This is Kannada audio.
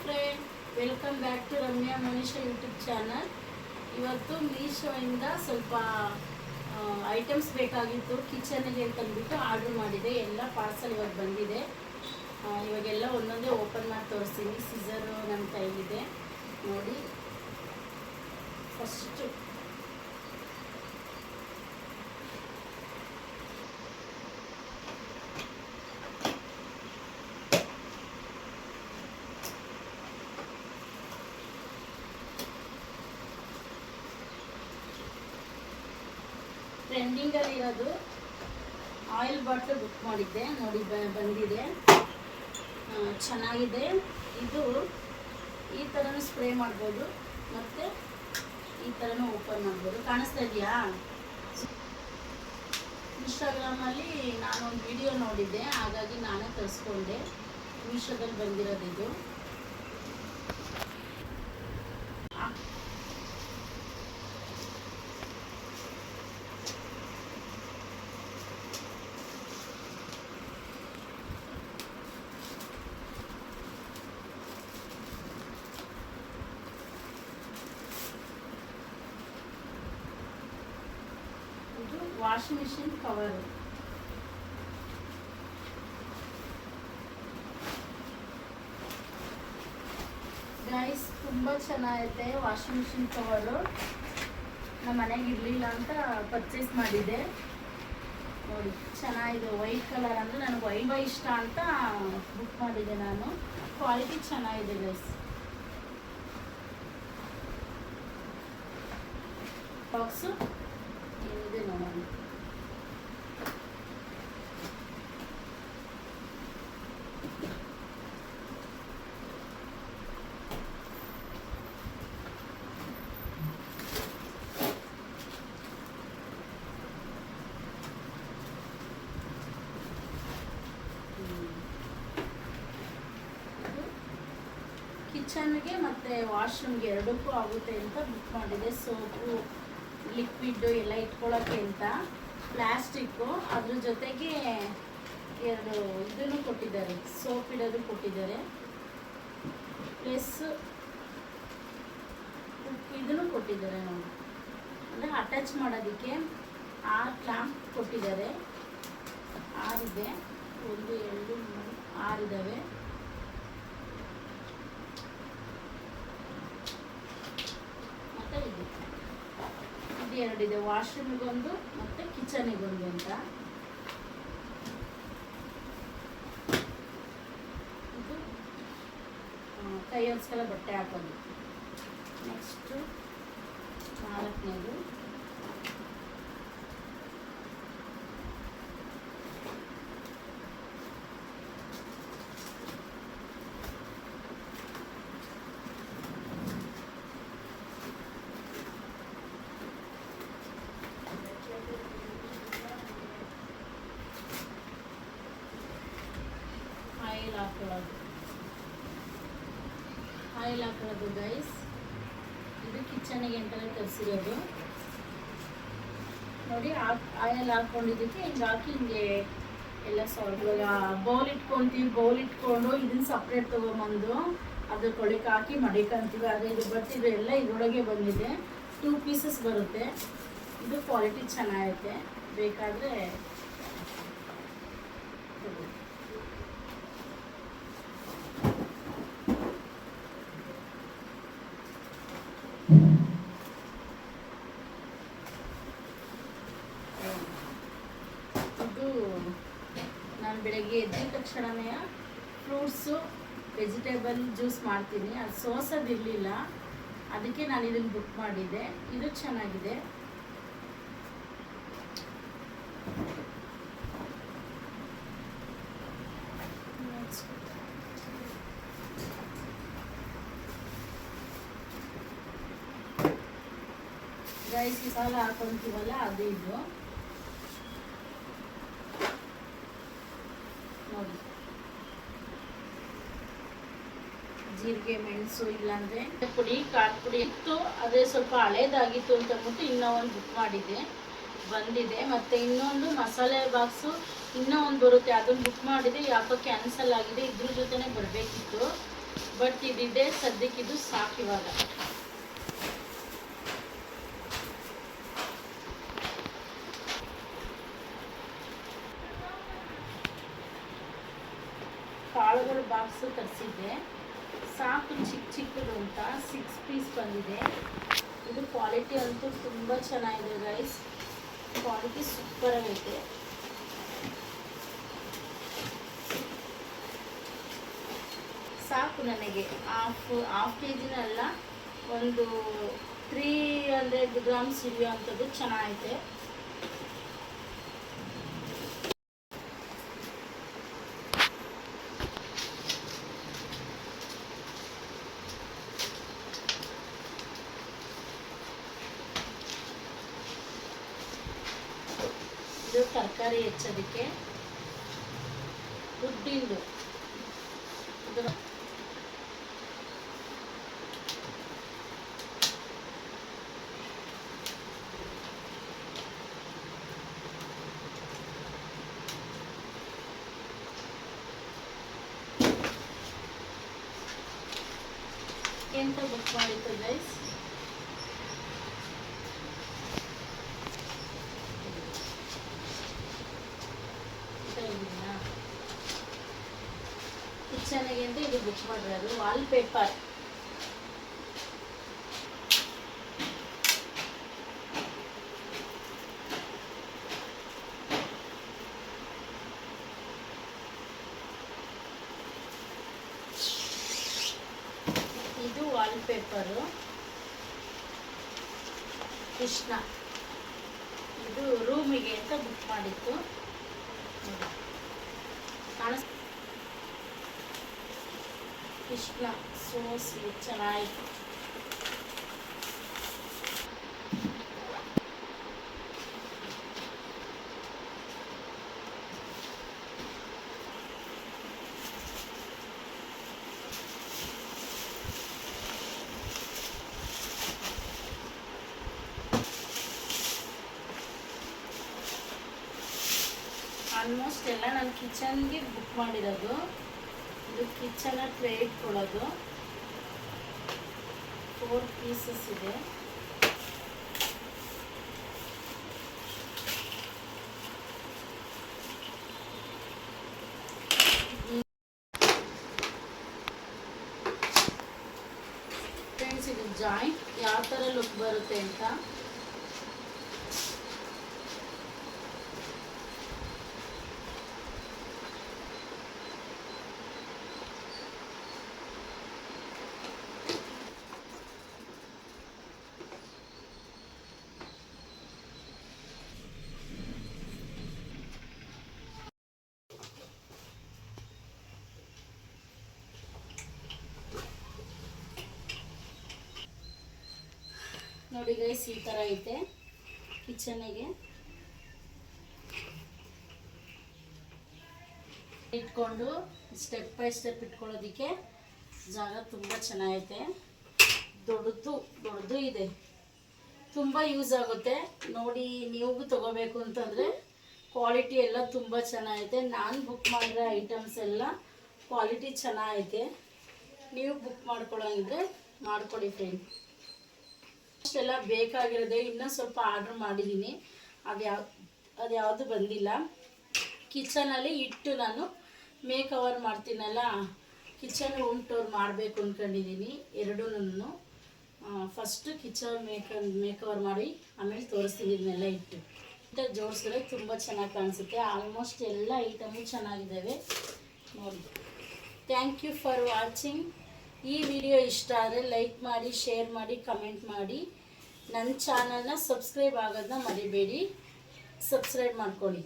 Friend, welcome back to Ramya Manisha YouTube channel. ಇವತ್ತು ಮೀಶೋಯಿಂದ ಸ್ವಲ್ಪ ಐಟಮ್ಸ್ ಬೇಕಾಗಿತ್ತು ಕಿಚನ್ಗೆ ಅಂತಂದ್ಬಿಟ್ಟು ಆರ್ಡ್ರ್ ಮಾಡಿದೆ. ಎಲ್ಲ ಪಾರ್ಸಲ್ ಇವಾಗ ಬಂದಿದೆ. ಇವಾಗೆಲ್ಲ ಒಂದೊಂದೇ ಓಪನ್ ಮಾಡಿ ತೋರಿಸ್ತೀನಿ. ಸಿಸರು ನನ್ನ ಕೈಲಿದೆ ನೋಡಿ. ಫಸ್ಟು ಟ್ರೆಂಡಿಂಗಲ್ಲಿ ಇರೋದು ಆಯಿಲ್ ಬಾಟ್ಲ್ ಬುಕ್ ಮಾಡಿದ್ದೆ ನೋಡಿ, ಬಂದಿದೆ. ಚೆನ್ನಾಗಿದೆ. ಇದು ಈ ಥರನೂ ಸ್ಪ್ರೇ ಮಾಡ್ಬೋದು ಮತ್ತು ಈ ಥರನೂ ಓಪನ್ ಮಾಡ್ಬೋದು. ಕಾಣಿಸ್ತಾ ಇದೆಯಾ? ಇನ್ಸ್ಟಾಗ್ರಾಮಲ್ಲಿ ನಾನೊಂದು ವಿಡಿಯೋ ನೋಡಿದ್ದೆ, ಹಾಗಾಗಿ ನಾನೇ ತರಿಸ್ಕೊಂಡೆ. ಮೀಶೋದಲ್ಲಿ ಬಂದಿರೋದಿದು. Washing machine cover. ಗೈಸ್, ತುಂಬ ಚೆನ್ನಾಗೈತೆ ವಾಷಿಂಗ್ ಮಿಷಿನ್ ಕವರು. ನಮ್ಮ ಮನೆಗೆ ಇರಲಿಲ್ಲ ಅಂತ ಪರ್ಚೇಸ್ ಮಾಡಿದ್ದೆ ನೋಡಿ. ಚೆನ್ನಾಗಿದೆ. ವೈಟ್ ಕಲರ್ ಅಂದರೆ ನನಗೆ ವೈಟ್ ಇಷ್ಟ ಅಂತ ಬುಕ್ ಮಾಡಿದ್ದೆ ನಾನು. ಕ್ವಾಲಿಟಿ ಚೆನ್ನಾಗಿದೆ ಗೈಸ್. ಬಾಕ್ಸು ಏನಿದೆ ನೋಡೋಣ. ಕಿಚನ್ಗೆ ಮತ್ತು ವಾಶ್ರೂಮ್ಗೆ ಎರಡಕ್ಕೂ ಆಗುತ್ತೆ ಅಂತ ಬುಕ್ ಮಾಡಿದೆ. ಸೋಪು, ಲಿಕ್ವಿಡ್ಡು ಎಲ್ಲ ಇಟ್ಕೊಳ್ಳೋಕ್ಕೆ ಅಂತ. ಪ್ಲಾಸ್ಟಿಕ್ಕು, ಅದ್ರ ಜೊತೆಗೆ ಎರಡು ಇದನ್ನು ಕೊಟ್ಟಿದ್ದಾರೆ, ಸೋಪ್ ಇಡೋದು ಕೊಟ್ಟಿದ್ದಾರೆ. ಪ್ಲಸ್ ಇದನ್ನು ಕೊಟ್ಟಿದ್ದಾರೆ ನೋಡಿ, ಅಂದರೆ ಅಟ್ಯಾಚ್ ಮಾಡೋದಕ್ಕೆ 6 ಕ್ಲಾಂಪ್ ಕೊಟ್ಟಿದ್ದಾರೆ. 6 ಇದೆ. 1 2 3 6 ಇದ್ದಾವೆ. ಮತ್ತು ಇದು 2 ಇದೆ, ವಾಶ್ರೂಮಿಗೊಂದು ಮತ್ತು ಕಿಚನಿಗೊಂದು ಅಂತ. ಇದು ಕೈ ಒರೆಸ್ಕೆಲ್ಲ ಬಟ್ಟೆ ಹಾಕೋದು. ನೆಕ್ಸ್ಟು 4ನೇದು ಆಯಿಲ್ ಹಾಕೊಳ್ಳೋದು ಗೈಸ್. ಇದು ಕಿಚನಿಗೆ ಅಂತಲೇ ತರಿಸಿರೋದು ನೋಡಿ. ಆಯಿಲ್ ಹಾಕ್ಕೊಂಡಿದ್ದಕ್ಕೆ ಹಿಂಗೆ ಹಾಕಿ ಹಿಂಗೆ ಎಲ್ಲ ಸ್ವಲ್ಪ ಬೌಲ್ ಇಟ್ಕೊತೀವಿ. ಬೌಲ್ ಇಟ್ಕೊಂಡು ಇದನ್ನ ಸಪ್ರೇಟ್ ತೊಗೊಂಬಂದು ಅದ್ರ ಕೊಳಕ್ಕೆ ಹಾಕಿ ಮಡಿಕೊಂತೀವಿ. ಆದರೆ ಇದು ಬರ್ತಿದ್ರೆ ಎಲ್ಲ ಇದರೊಳಗೆ ಬಂದಿದೆ. 2 ಪೀಸಸ್ ಬರುತ್ತೆ. ಇದು ಕ್ವಾಲಿಟಿ ಚೆನ್ನಾಗೈತೆ. ಬೇಕಾದರೆ ನಾನು ಬೆಳಗ್ಗೆ ಎದ್ದ ತಕ್ಷಣವೇ ಫ್ರೂಟ್ಸು, ವೆಜಿಟೇಬಲ್ ಜ್ಯೂಸ್ ಮಾಡ್ತೀನಿ. ಅದು ಸೋಸೋದಿರಲಿಲ್ಲ, ಅದಕ್ಕೆ ನಾನು ಇದನ್ನು ಬುಕ್ ಮಾಡಿದ್ದೆ. ಇದು ಚೆನ್ನಾಗಿದೆ. ರೈಸ್ ಮಸಾಲ ಹಾಕೊಂತೀವಲ್ಲ, ಅದು ಇದು ನೋಡಿ. ಜೀರಿಗೆ, ಮೆಣಸು, ಇಲ್ಲಾಂದರೆ ಪುಡಿ, ಖಾರ ಪುಡಿ ಇತ್ತು. ಅದೇ ಸ್ವಲ್ಪ ಹಳೇದಾಗಿತ್ತು ಅಂತ ಅಂದ್ಬಿಟ್ಟು ಇನ್ನೂ ಒಂದು ಬುಕ್ ಮಾಡಿದ್ದೆ, ಬಂದಿದೆ. ಮತ್ತು ಇನ್ನೊಂದು ಮಸಾಲೆ ಬಾಕ್ಸು ಇನ್ನೂ ಒಂದು ಬರುತ್ತೆ, ಅದನ್ನು ಬುಕ್ ಮಾಡಿದೆ. ಯಾಕೋ ಕ್ಯಾನ್ಸಲ್ ಆಗಿದೆ. ಇದ್ರ ಜೊತೆನೇ ಬರಬೇಕಿತ್ತು. ಬಟ್ ಇದಿದೆ ಸದ್ಯಕ್ಕೆ, ಇದು ಸಾಕು ಇವಾಗ. ಕಾಳುಗಳು ಬಾಕ್ಸು ತರಿಸಿದ್ದೆ, ಸಾಕು ಚಿಕ್ಕ ಚಿಕ್ಕದು ಅಂತ. 6 ಪೀಸ್ ಬಂದಿದೆ. ಇದು ಕ್ವಾಲಿಟಿ ಅಂತೂ ತುಂಬ ಚೆನ್ನಾಗಿದೆ ಗೈಸ್, ಕ್ವಾಲಿಟಿ ಸೂಪರ್ ಆಗೈತೆ. ಸಾಕು ನನಗೆ, ಹಾಫ್ ಕೆ ಜಿನಲ್ಲ, ಒಂದು 300 ಗ್ರಾಮ್ಸ್ ಹಿಡಿಯೋ ಅಂಥದ್ದು ಚೆನ್ನಾಗೈತೆ. ಇದು ತರಕಾರಿ ಹೆಚ್ಚೋದಕ್ಕೆ ದುಡ್ಡಿಂದು. ಎಂತ ಬುಕ್ ಮಾಡಿತ್ತು ಗೈಸ್, ಕಿಚನ್ಗೆ ಅಂತ ಇದು ಬುಕ್ ಮಾಡಿರೋದು. ವಾಲ್ ಪೇಪರ್, ಇದು ವಾಲ್ ಪೇಪರು ಕೃಷ್ಣ. ಇದು ರೂಮಿಗೆ ಅಂತ ಬುಕ್ ಮಾಡಿತ್ತು. ಕೃಷ್ಣ ಸೋಸಿ ಚೆನ್ನಾಯಿತು. ಆಲ್ಮೋಸ್ಟ್ ಎಲ್ಲ ನಾನು ಕಿಚನ್ಗೆ ಬುಕ್ ಮಾಡಿರೋದು. ಇದು ಕಿಚನ್ ಟ್ರೇ ಇಟ್ಕೊಳ್ಳೋದು, 4 ಪೀಸಸ್ ಇದೆ. ಫ್ರೆಂಡ್ಸ್, ಇದು ಜಾಯಿಂಟ್ ಯಾವ ಥರ ಲುಕ್ ಬರುತ್ತೆ ಅಂತ. ನೋಡಿ ಗೈಸ್, ಈ ಥರ ಐತೆ ಕಿಚನಿಗೆ. ಇಟ್ಕೊಂಡು ಸ್ಟೆಪ್ ಬೈ ಸ್ಟೆಪ್ ಇಟ್ಕೊಳ್ಳೋದಕ್ಕೆ ಜಾಗ ತುಂಬ ಚೆನ್ನಾಗೈತೆ. ದೊಡ್ಡದು ಇದೆ, ತುಂಬ ಯೂಸ್ ಆಗುತ್ತೆ. ನೋಡಿ, ನೀವು ತಗೋಬೇಕು ಅಂತಂದರೆ ಕ್ವಾಲಿಟಿ ಎಲ್ಲ ತುಂಬ ಚೆನ್ನಾಗೈತೆ. ನಾನು ಬುಕ್ ಮಾಡಿರೋ ಐಟಮ್ಸ್ ಎಲ್ಲ ಕ್ವಾಲಿಟಿ ಚೆನ್ನಾಗೈತೆ. ನೀವು ಬುಕ್ ಮಾಡ್ಕೊಳ್ಳೋಂಗಿದ್ರೆ ಮಾಡ್ಕೊಳ್ಳಿ ಫ್ರೆಂಡ್. ಅಷ್ಟೆಲ್ಲ ಬೇಕಾಗಿರೋದೆ, ಇನ್ನೂ ಸ್ವಲ್ಪ ಆರ್ಡ್ರ್ ಮಾಡಿದ್ದೀನಿ, ಅದ್ಯಾವುದು ಬಂದಿಲ್ಲ. ಕಿಚನಲ್ಲಿ ಇಟ್ಟು ನಾನು ಮೇಕವರ್ ಮಾಡ್ತೀನಲ್ಲ, ಕಿಚನ್ ಹೋಮ್ ಟೂರ್ ಮಾಡಬೇಕು ಅಂದ್ಕೊಂಡಿದ್ದೀನಿ. ಎರಡೂ ಫಸ್ಟು ಕಿಚನ್ ಮೇಕವರ್ ಮಾಡಿ ಆಮೇಲೆ ತೋರಿಸ್ತೀನಿ. ಇದನ್ನೆಲ್ಲ ಇಟ್ಟು ಜೋಡಿಸಿದ್ರೆ ತುಂಬ ಚೆನ್ನಾಗಿ ಕಾಣಿಸುತ್ತೆ. ಆಲ್ಮೋಸ್ಟ್ ಎಲ್ಲ ಐಟಮು ಚೆನ್ನಾಗಿದ್ದಾವೆ ನೋಡಿ. Thank you for watching. ಈ ವಿಡಿಯೋ ಇಷ್ಟ ಆದರೆ ಲೈಕ್ ಮಾಡಿ, ಶೇರ್ ಮಾಡಿ, ಕಮೆಂಟ್ ಮಾಡಿ. ನನ್ನ ಚಾನಲ್ನ ಸಬ್ಸ್ಕ್ರೈಬ್ ಆಗೋದನ್ನ ಮರಿಬೇಡಿ, ಸಬ್ಸ್ಕ್ರೈಬ್ ಮಾಡ್ಕೊಳ್ಳಿ.